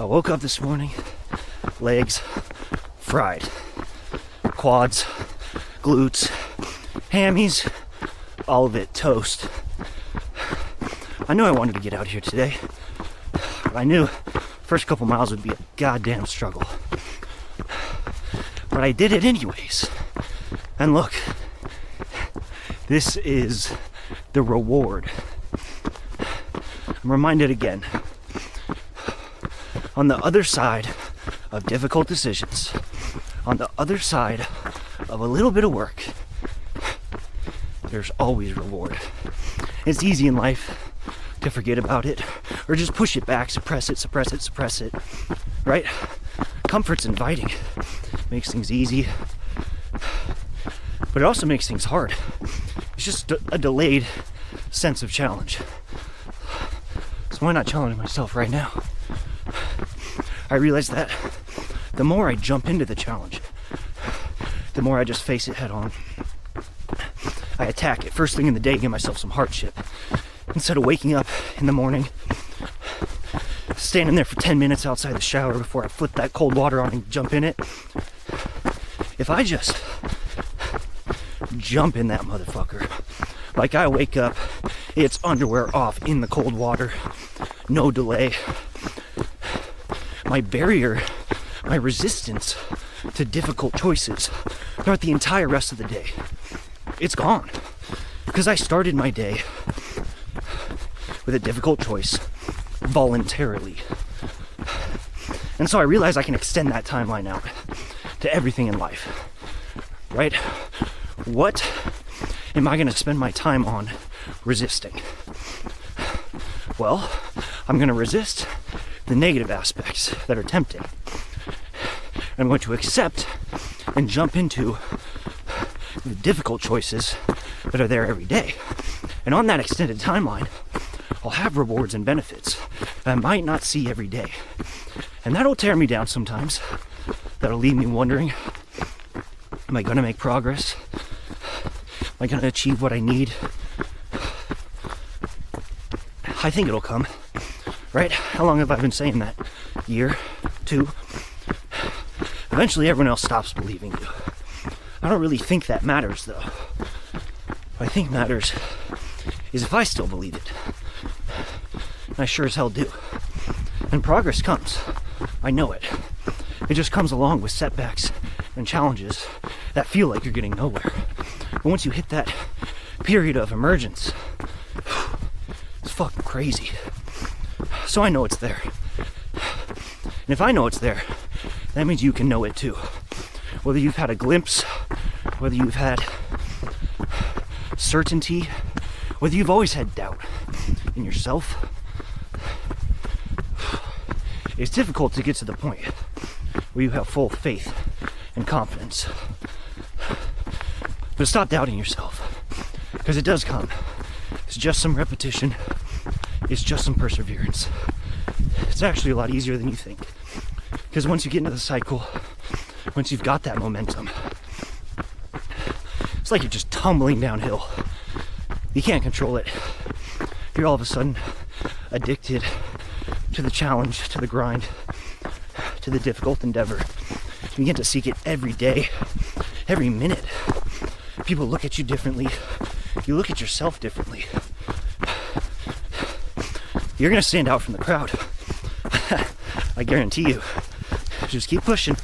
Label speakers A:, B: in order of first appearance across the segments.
A: I woke up this morning, legs fried, quads, glutes, hammies, all of it toast. I knew I wanted to get out here today, but I knew first couple miles would be a goddamn struggle. But I did it anyways. And look, this is the reward. I'm reminded again, on the other side of difficult decisions, on the other side of a little bit of work, there's always reward. It's easy in life to forget about it, or just push it back, suppress it, right? Comfort's inviting, makes things easy, but it also makes things hard. It's just a delayed sense of challenge. So why not challenge myself right now? I realize that the more I jump into the challenge, the more I just face it head on. I attack it first thing in the day, give myself some hardship. Instead of waking up in the morning, standing there for 10 minutes outside the shower before I flip that cold water on and jump in it. If I just jump in that motherfucker, like I wake up, it's underwear off in the cold water, no delay. My barrier, my resistance to difficult choices throughout the entire rest of the day, it's gone. Because I started my day with a difficult choice voluntarily. And so I realize I can extend that timeline out to everything in life, right? What am I going to spend my time on resisting? Well, I'm going to resist the negative aspects that are tempting. I'm going to accept and jump into the difficult choices that are there every day. And on that extended timeline, I'll have rewards and benefits that I might not see every day. And that'll tear me down sometimes. That'll leave me wondering, am I going to make progress? Am I going to achieve what I need? I think it'll come, right? How long have I been saying that? Year? 2? Eventually everyone else stops believing you. I don't really think that matters though. What I think matters is if I still believe it. And I sure as hell do. And progress comes. I know it. It just comes along with setbacks and challenges that feel like you're getting nowhere. But once you hit that period of emergence, it's fucking crazy. So I know it's there. And if I know it's there, that means you can know it too. Whether you've had a glimpse, whether you've had certainty, whether you've always had doubt in yourself. It's difficult to get to the point where you have full faith and confidence. But stop doubting yourself, because it does come. It's just some repetition. It's just some perseverance. It's actually a lot easier than you think. Because once you get into the cycle, once you've got that momentum, it's like you're just tumbling downhill. You can't control it. You're all of a sudden addicted to the challenge, to the grind, to the difficult endeavor. You get to seek it every day, every minute. People look at you differently. You look at yourself differently. You're gonna stand out from the crowd. I guarantee you. Just keep pushing.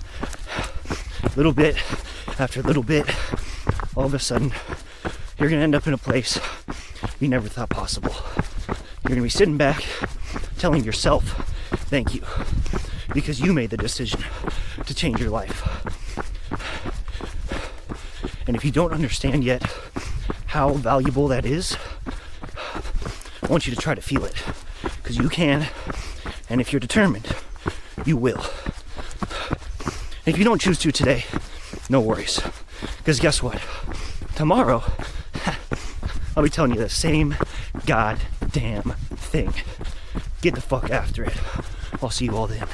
A: Little bit after little bit. All of a sudden, you're gonna end up in a place you never thought possible. You're gonna be sitting back, telling yourself, thank you, because you made the decision to change your life. And if you don't understand yet how valuable that is, I want you to try to feel it, because you can, and if you're determined, you will. And if you don't choose to today, no worries, because guess what? Tomorrow, I'll be telling you the same goddamn thing. Get the fuck after it. I'll see you all then.